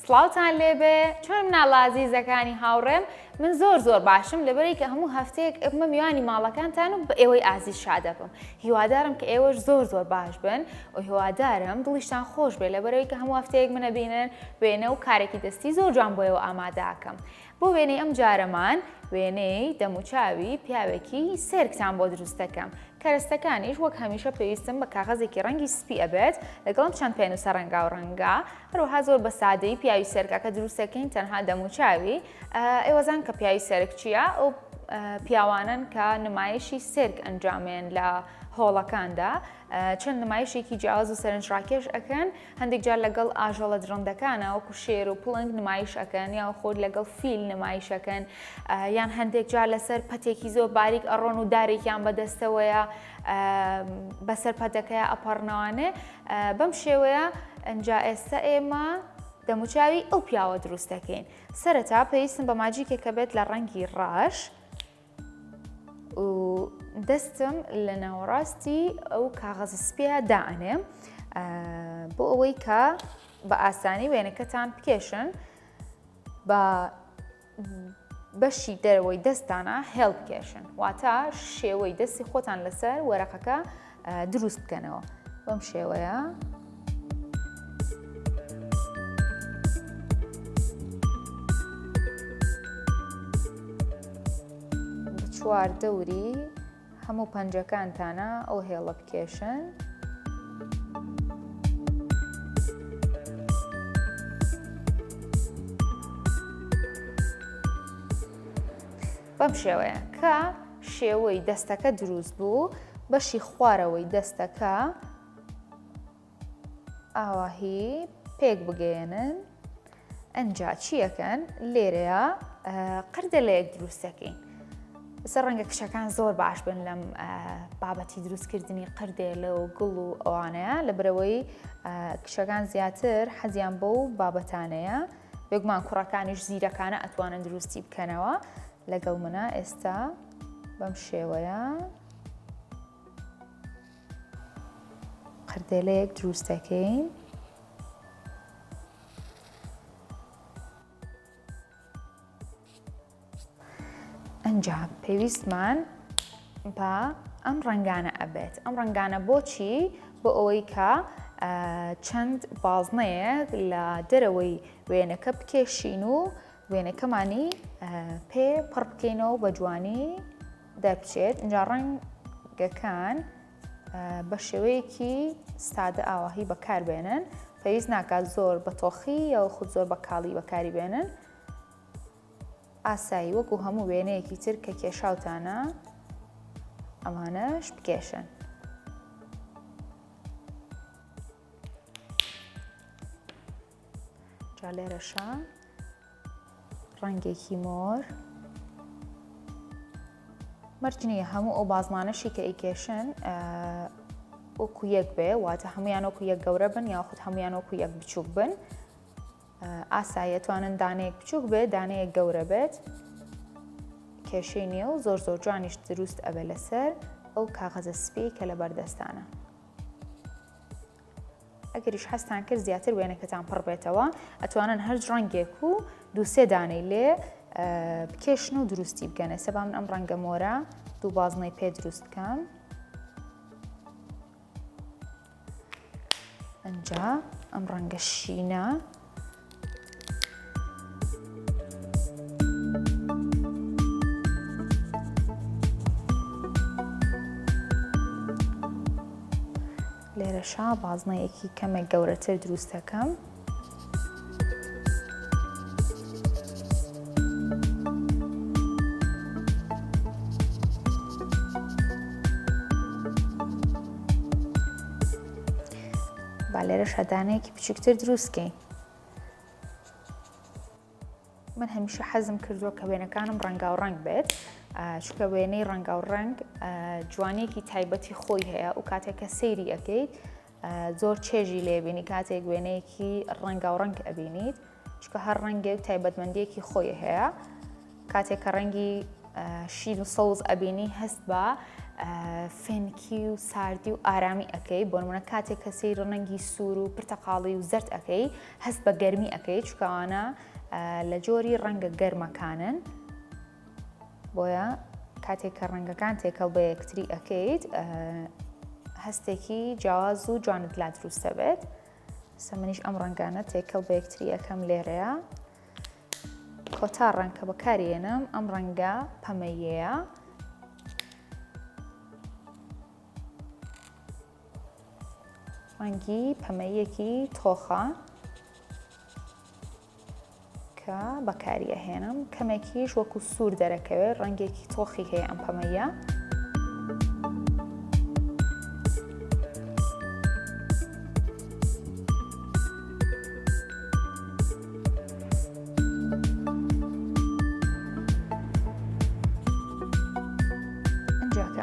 سڵاوتان لێبێ چۆن مناڵە عەزیزەکانی هاوڕێم من زۆر باشم لەبەرەوەی کە هەموو هەفتەیەک بمە میوانی ماڵەکانتان و بە ئێوەی ئازیز شادەبم. هیوادارم کە ئێوەش زۆر باش بن و هیوادارم دڵیشتان خۆش بێ لەبەرەوەی کە هەموو هەفتەیەک منە بینن وێنە و کارێکی دەستی زۆر جوان بۆ ئێوە ئامادە ئاکەم. بۆ وێنەی ئەم جارەمان وێنەی دەموچاوی پیاوێکی سێرکتان بۆ دروست دەکەم. کەرەستەکانیش وەک هەمیشە پێویستم بە کاغەزێکی ڕەنگی سپی ئەبێت لەگەڵم چەند پێنووسە ڕەنگاوڕەنگە هەروەها زۆر بە سادەیی پیاوی سێرکە کە دروست دەکەین تەنها دەموچاوی. ئێوەزان کە پیاوی سێرک چییە؟ ئەو پیاوانن کە نمایشی سێرک ئەنجامێن لە هۆڵەکاندا چەند نمایشێکی جیاواز و سەرنجڕاکێش ئەکەن هەندێک جار لەگەڵ ئاژەڵە درڕندەکانە وەکو شێر و پڵنگ نمایش ئەکەن یا خۆت لەگەڵ فیل نمایشەکەن یان هەندێک جار لەسەر پەتێکی زۆر باریک ئەڕۆن و دارێکیان بەدەستەوەیە بەسەر پەتەکەیە ئەپەڕنەوانێ بەم شێوەیە ئەنجا ئێستا ئێمە دەموچاوی ئەو پیاوە دروست دەکەین. سەرەتا پێویستم بە ماجیکێکە بێت لە ڕەنگی ڕەش و دەستم لە ناوەڕاستی ئەو کاغەزە سپیە دائەنێم بۆ ئەوەی کە بە ئاسانی وێنەکەتان بکێشن بە بەشی دەرەوەی دەستانە هێڵ بکێشن واتە شێوەی دەستی خۆتان لەسەر وەرەقەکە دروست بکەنەوە بەم شێوەیە. چوار دەوری هەموو پەنجەکانتانە ئەو هێڵە بکێشن. بەم شێوەیە کە شێوەی دەستەکە دروست بوو بەشی خوارەوەی دەستەکە ئاواهی پێک بگەێنن ئەنجا چیەکەن لێرەیە قردەلەیەک دروستەکەین. بەسەر ڕەنگە کشەکان زۆر باش بن لەم بابەتی دروستکردنی قردێلە و گوڵ و ئەوانەیە لەبەرەوەی کشەکان زیاتر حەزیان بەو بابەتانەیە بێگومان کوڕەکانیش زیرەکانە ئەتوانن دروستی بکەنەوە لەگەڵ منە ئێستا بەم شێوەیە قردێلەیەک دروست دەکەین. ئەنجا پێویستمان بە ئەم ڕەنگانە ئەبێت. ئەم ڕەنگانە بۆچی؟ بۆ ئەوەی کە چەند بازنەیەک لە دەرەوەی وێنەکە بکێشین و وێنەکەمانی پێ پڕ بکەینەوە بە جوانی دەربچێت. ئەنجا ڕەنگەکان بە شێوەیەکی سادە ئاواهی بەکاربێنن پێویست ناکات زۆر بە تۆخی یا خود زۆر بە کاڵی بەکاری بێنن. ئاسایی وەکو هەموو وێنەیەکی تر کە کێشاوتانە ئەمانەش بکێشن. جا لێرەشە ڕەنگێکی مۆر مەرجنیە هەموو ئەو بازمانەشی کە ئەیکێشن وەکو یەک بێ واتە هەمویان وەکو یەک گەورە بن یاخود هەمویان وەکو یەک بچووک بن. ئاسایی توانن دانەیەک بچووک بێت دانەیەک گەورە بێت کێشەی نییە و زۆر جوانیش دروست ئەبێ لەسەر ئەو کاغەزە سپی کە لە بەردەستانە. ئەگەریش هەستان کرد زیاتر وێنەکەتان پڕ بێتەوە ئەتوانن هەر ڕەنگێک و دووسێ دانەی لێ بکێشن و دروستی بکەنە. سەبا من ئەم ڕەنگە مۆرە دوو بازنەی پێ دروست بکەم. ئەنجا ئەم ڕەنگە شینە لێرەشا بازنەیەکی کەمێک گەورەتر دروست دەکەم. با لێرەشە دانەیەکی بچووکتر دروستکەین. من هەمیشە حەزم کردووە کە وێنەکانم ڕەنگاوڕەنگ بێت چونکە وێنەی ڕەنگاوڕەنگ جوانیەکی تایبەتی خۆی هەیە و کاتێک کە سەیری ئەەکەیت زۆر چێژی لێبینی کاتێک وێنەیەکی ڕەنگاوڕەنگ ئەبینیت چونکە هەر ڕەنگێک تایبەتمەندیەکی خۆی هەیە. کاتێک کە ڕەنگی شین و سەوز ئەبینی هەست بە فێنکی و ساردی و ئارامی ئەەکەی بۆ نمونە کاتێک کەسی ڕەنگی سوور و پرتەقاڵی و زەرد ئەەکەی هەست بە گەرمی ئەەکەی چکەوانە لە جۆری ڕەنگە گەرمەکانن بۆیە کاتێک کە ڕەنگەکان تێکەڵ بە یەکتری ئەەکەیت هەستێکی جیاواز و جوانت لا دروستە بێت منیش ئەم ڕەنگانە تێکەڵ بە یەکتری ئەەکەم لێرەیە کۆتا ڕەنگ کە بەکارێنم ئەم ڕەنگە پەمەیەیە ڕەنگی پەمەیەکی تۆخە کە بەکاریەهێنم کەمێکیش وەکو سوور دەرەکەوێت ڕەنگێکی تۆخی هەیە ئەم پەمەیە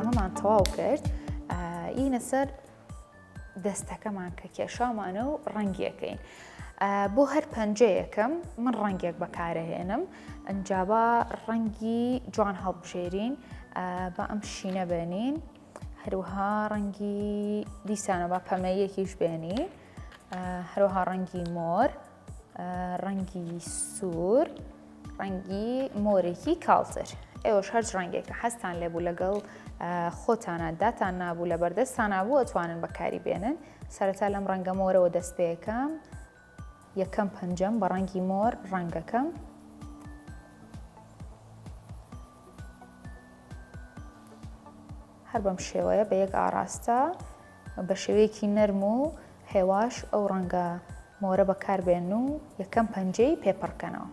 ئەمەمان تەواو کرد ئینە سەر دەستەکەمان کە کێشامانە و ڕەنگیەکەین بۆ هەر پەنجەیەکەم من ڕەنگێک بەکارەهێنم ئەنجابە ڕەنگی جوان هەڵبژێرین بە ئەم شینە بێنین هەروەها ڕەنگی دیسانە بە پەمەیەکیش بێنین هەروەها ڕەنگی مۆر ڕەنگی سوور ڕەنگی مۆرێکی کاڵتر ئێوەش هەرچ ڕەنگێکە هەستان لێبوو لەگەڵ خۆتانە داتان نابوو لە بەردەستان نبوو ئەتوانن بەکاری بێنن سەرەتا لەم ڕەنگە مۆرەوە دەست پێەکەم یەکەم پەنجەم بە ڕەنگی مۆر ڕەنگەکەم هەر بەم شێوەیە بە یەک ئاراستە بە شێوەیەکی نەرم و هێواش ئەو ڕەنگە مۆرە بەکاربێن و یەکەم پەنجەی پێپڕکەنەوە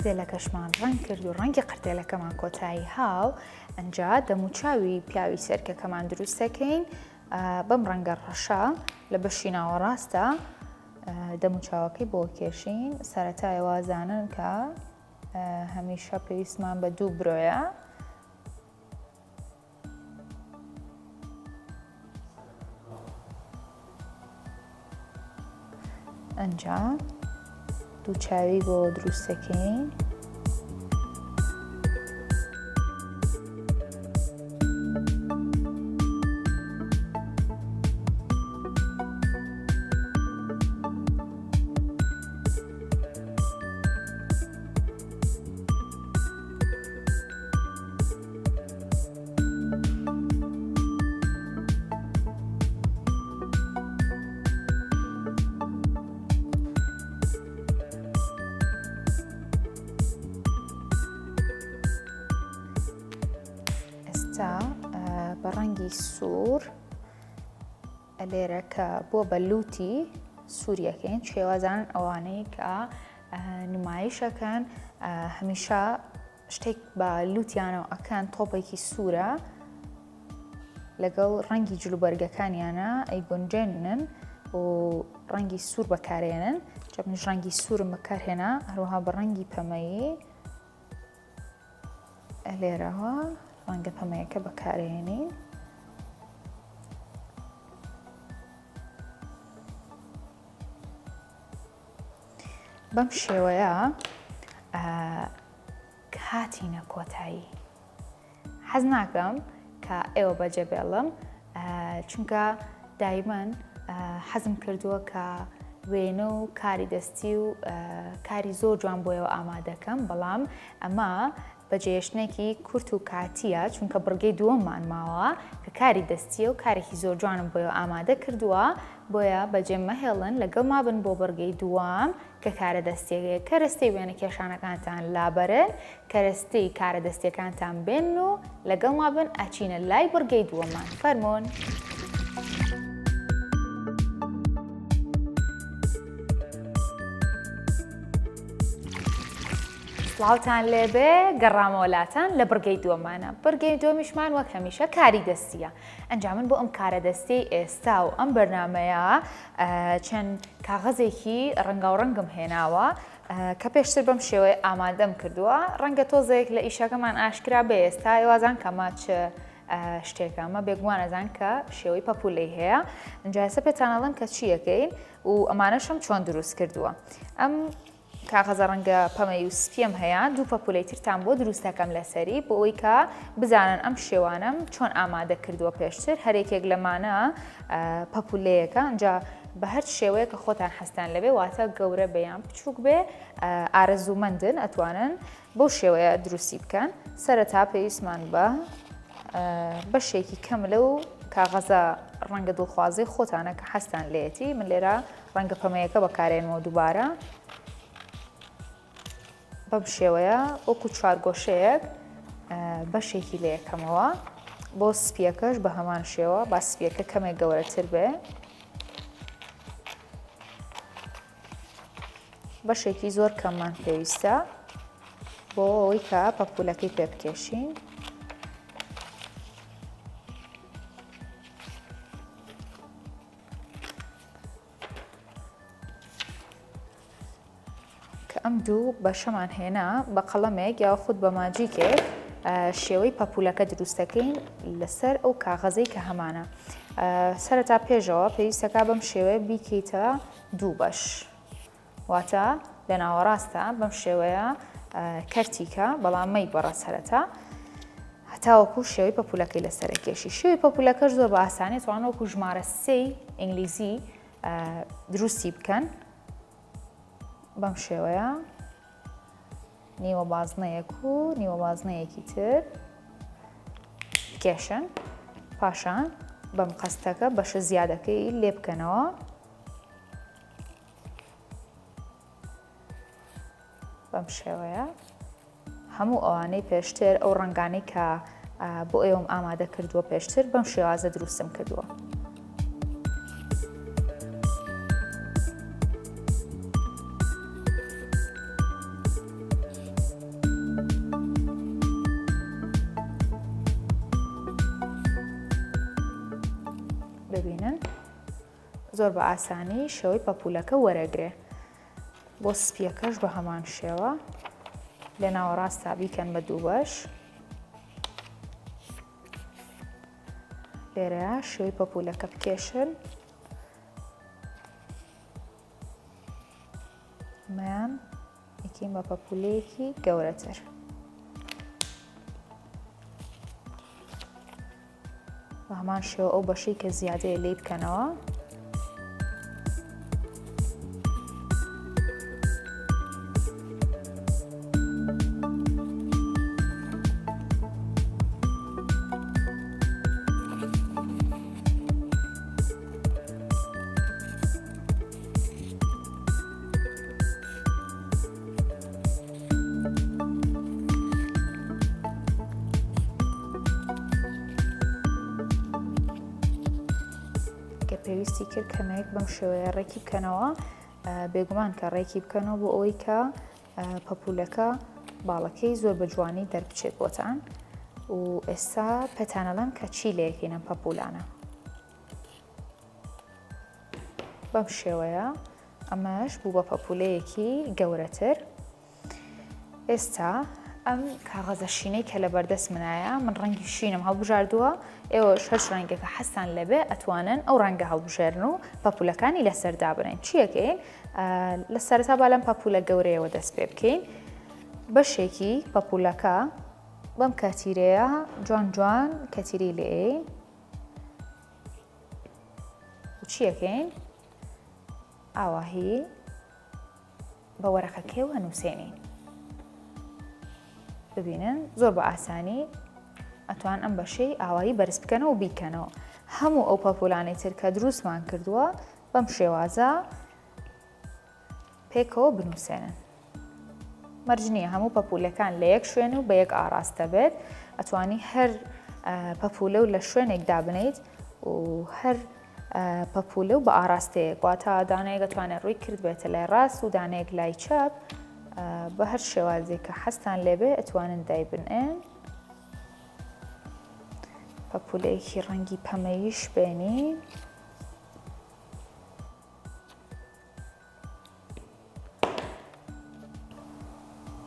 قردێلەکەشمان ڕەنگ کرد و ڕەنگی قردێلەکەمان کۆتایی هاو ئەنجا دەموچاوی پیاوی سەرکەکەمان دروستەکەین بەم ڕەنگە ڕەشە لە بەشی ناوەڕاستە دەموچاوەکەی بۆ کێشین سەرەتای وازانن کە هەمیشە پێویستمان بە دوو برۆیە ئەنجا دوو چاوی بۆ دروستەکەین بە ڕەنگی سوور لێرە کە بۆ بەلوتی سووریەکەین شێوازان ئەوانەی کە نمایشەکەن هەمیشە شتێک بە لوتیانەوە ئەکەن تۆپێکی سوورە لەگەڵ ڕەنگی جلوبەرگەکانیانە ئەی گونجێنن و ڕەنگی سوور بەکارێنن جا منیش ڕەنگی سوورم بەکارهێنا هەروەها بە ڕەنگی پەمەیی لێرەوە ڕەنگە پەمەیەکە بەکارهێنین بەم شێوەیە هاتینە کۆتایی حەز ناکەم کە ئێوە بەجێ بێڵم چونکە دایمەن حەزم کردووە کە وێنە و کاری دەستی و کاری زۆر جوان بۆیەوە ئامادەکەم بەڵام ئەمە بەجێهێشتنێکی کورت و کاتیە چونکە بڕگەی دووەممان ماوە کە کاری دەستیە و کارێکی زۆر جوانم بۆیەوە ئامادە کردووە بۆیە بەجێ مەهێڵن لەگەڵ ما بن بۆ بەرگەی دووام کە کارە دەستیەکەیە کەرەستەی وێنە کێشانەکانتان لابەرن کەرەستەی کارە دەستیەکانتان بێن و لەگەڵ ما بن ئەچینە لای بەرگەی دووەمان فەرمۆن. سڵاوتان لێبێ گەڕامەوەلاتان لە بەرگەی دووەمانە بەرگەی دووەمیشمان وەک هەمیشە کاری دەستیە ئەنجا من بۆ ئەم کارە دەستی ئێستا و ئەم بەرنامەیە چەند کاغەزێکی ڕەنگاوڕەنگم هێناوە کە پێشتر بەم شێوەیە ئامادەم کردووە ڕەنگە تۆزێک لە ئیشەکەمان ئاشکرا بێ ئێستا وازان کەما چ شتێکە ئەمە بێگومانەزان کە شێوەی پەپولەی هەیە ئەنجا ئێستا پێتانەڵم کە چیەکەین و ئەمانەشم چۆن دروست کردووە ئەم کاغەزە ڕەنگە پەمەی و سپیم هەیە دوو پەپولەی ترتان بۆ دروستەکەم لەسەری بۆ ئەوەی کە بزانن ئەم شێوانم چۆن ئامادە کردووە پێشتر هەرێکێک لەمانە پەپولەیەەکە ئەنجا بە هەر شێوەیە کە خۆتان هەستان لەبێ واتە گەورە بەیان بچووک بێ ئارەزوومەندن ئەتوانن بۆ شێوەیە دروستی بکەن سەرەتا پێویستمان بە بەشێکی کەم لەو کاغەزە ڕەنگە دڵخوازی خۆتانە کە هەستان لێتی من لێرە ڕەنگە پەمەیەکە بەکارێنەوە دووبارە بەم شێوەیە وەکو چوارگۆشەیەک بەشێکی لێ یەکەمەوە بۆ سپیەکەش بە هەمان شێوە با سپیەکە کەمێک گەورەتر بێ بەشێکی زۆر کەممان پێویستە بۆ ئەوەی کە پەپولەکەی پێ بکێشین ئەم دوو بەشەمان هێنا بە قەڵەمێک یا خود بە ماجیکێک شێوەی پەپولەکە دروستەکەین لەسەر ئەو کاغەزەی کە هەمانە سەرەتا پێشەوە پێویستەکە بەم شێوەیە بیکەیتە دوو بەش واتە لە ناوەڕاستە بەم شێوەیە کەرتیکە بەڵام مەی بەڕە سەرەتا هەتاوەکو شێوەی پەپولەکەی لەسەر کێشی شێوەی پەپولەکەش زۆر بە ئاسانی توانن وەکو ژمارە سێی ئینگلیزی دروستی بکەن بەم شێوەیە نیوە بازنەیەک و نیوە بازنەیەکی تر بکێشن پاشان بەم قەستەکە بەشە زیادەکەی لێ بکەنەوە بەم شێوەیە هەموو ئەوانەی پێشتر ئەو ڕەنگانەی کە بۆ ئێوەم ئامادە کردووە پێشتر بەم شێوازە دروستم کردووە ببینن زۆر بە ئاسانی شێوەی پەپولەکە وەرەگرێ بۆ سپیەکەش بە هەمان شێوە لە ناوەڕاستا بیکەن بە دوو بەش لێرەیە شێوەی پەپولەکە بکێشن مەیان یەکەین بە پەپولەیەکی گەورەتر بە هەمان شێوە ئەو بەشەی کە زیادەیە لێ بکەنەوە پێویستی کرد کەمێک بەم شێوەیە ڕێکی بکەنەوە بێگومان کە ڕێکی بکەنەوە بۆ ئەوەی کە پەپولەکە باڵەکەی زۆر بە جوانی دەربچێت بۆتان و ئێستا پێتانەڵەن کە چی لێیەکەین ئەم پەپولانە بەم شێوەیە ئەمەش بوو بە پەپولەیەکی گەورەتر. ئێستا ئەم کاغەزە شینەی کە لە بەردەست منایە من ڕەنگی شینم هەڵبژاردووە، ئێوەش هەر ڕەنگێکە حەستان لەبێ ئەتوانن ئەو ڕەنگە هەڵبژێرن و پەپولەکانی لەسەردا بنێن. چیەکەین؟ لە سەرەتا با لەم پەپولە گەورەیەوە دەست پێ بکەین، بەشێکی پەپولەکە بەم کەتیرەیە جوان جوان کەتیری لێین و چیەکەین؟ ئاواهی بە وەرەقەکەی و هەنووسێنین. ببینن زۆر بە ئاسانی ئەتوان ئەم بەشەی ئاوایی بەرز بکەنەوە و بیکەنەوە. هەموو ئەو پەپولانەی تر کە دروستمان کردووە بەم شێوازە پێکەوە بنووسێنن. مەرج نییە هەموو پەپولەکان لە یەک شوێن و بە یەک ئاراستە بێت. ئەتوانی هەر پەپولە و لە شوێنێکدا بنیت و هەر پەپولە و بە ئاراستەیە، واتە دانەیەک دەتوانێت ڕووی کرد بێتە لای ڕاست و دانەیەک لای چەپ. بە هەر شێوازێک کە حەستان لێبێ ئەتوانن دایبنێن. پەپولەیەکی ڕەنگی پەمەیش بێنین.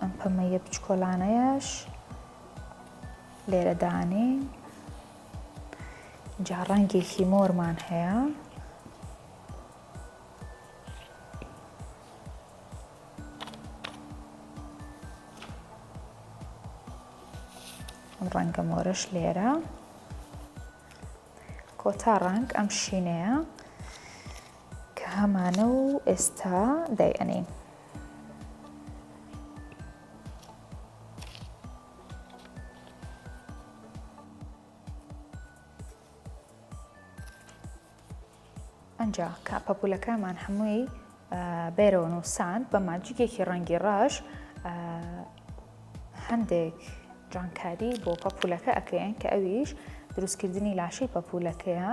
ئەم پەمەیە بچکۆلانەیەش لێرە دانین. جا ڕەنگێکی مۆرمان هەیە. ئەم ڕەنگە مۆرەش لێرە. کۆتا ڕەنگ ئەم شینەیە کە هەمانە و ئێستا دایئەنین. ئەنجا کە پەپولەکەمان هەمووی بێرەوە نووساند بە ماجیکێکی ڕەنگی ڕەش هەندێک جوانکاری بۆ پەپولەکە ئەکەین کە ئەویش دروستکردنی لاشەی پەپولەکەیە.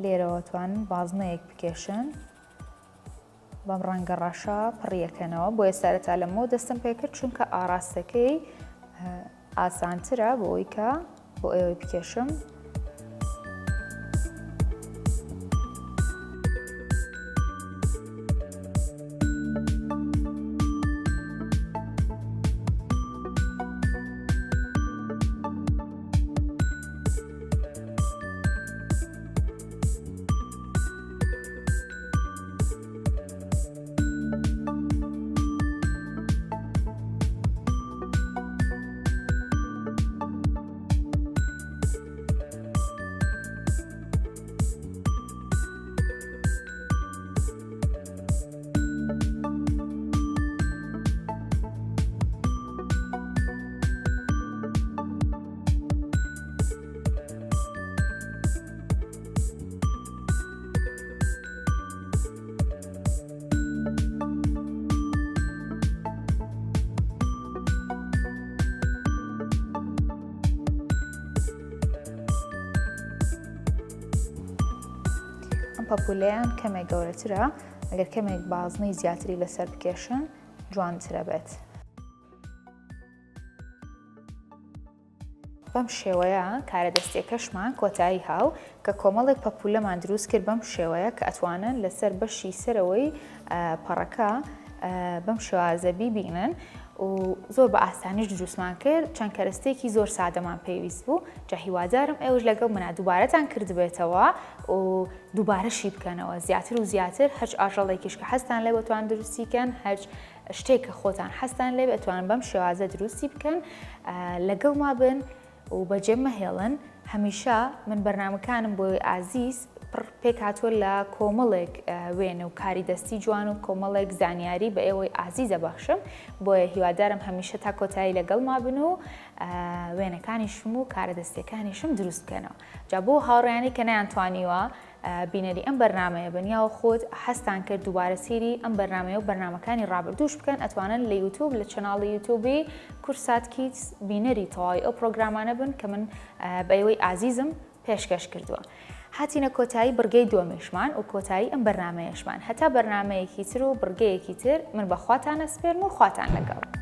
لێرەوە توانن بازنەیەک بکێشن بەم ڕەنگە ڕەشە پڕیەکەنەوە. بۆ سەرەتا لەمەوە دەستم پێ کرد چونکە ئاراستەکەی ئاسانترە بۆ ئەوەی کە بۆ ئێوەی بکێشم. پەپولەیان کەمێک گەورەترە، ئەگەر کەمێک بازنەی زیاتری لەسەر بکێشن جوانترە بێت. بەم شێوەیە کارە دەستێکەشمان کۆتایی هاو کە کۆمەڵێک پەپولەمان دروست کرد بەم شێوەیە کە ئەتوانن لەسەر بەشی سەرەوەی پەڕەکە بەم شێوازە بیبینن و زۆر بە ئاسانیش دروستمان کرد. چەند کەرەستێکی زۆر سادەمان پێویست بوو. جا هیوادارم ئێوەش لەگەڵ منە دووبارەتان کردبێتەوە و دووبارەشی بکەنەوە زیاتر و زیاتر. هەرچ ئاژەڵێکیش کە حەستان لێ بەتوان دروستیکەن، هەرچ شتێک کە خۆتان حەستان لێ بەتوان بەم شێوازە دروستی بکەن. لەگەڵما بن و بەجێ مەهێڵن. هەمیشە من بەرنامەکانم بۆی ئازیز پێک هاتووە لە کۆمەڵێک وێنە و کاری دەستی جوان و کۆمەڵێک زانیاری بە ئێوەی ئازیزە بەخشم. بۆیە هیوادارم هەمیشە تا کۆتایی لەگەڵما بن و وێنەکانیشم و کارە دەستیەکانیشم دروست بکەنەوە. جا بۆ هاوڕێیانی کە نەیانتوانیوە بینەری ئەم بەرنامەیە بنیاوە خۆت حەستان کرد دووبارە سێری ئەم بەرنامەیە و بەرنامەکانی ڕابردووش بکەن، ئەتوانن لە یوتیوب لە چەناڵی یوتیوبی کورسات کیدز بینەری تەواوی ئەو پرۆگرامانە بن کە من بە ئێوەی ئازیزم پێشکەش کردووە. هاتینە کۆتایی بڕگەی دووەمێشمان و کۆتایی ئەم بەرنامەیەشمان. هەتا بەرنامەیەکی تر و بڕگەیەکی تر من بە خواتان ئەسپێرم و خواتان لەگەڵ.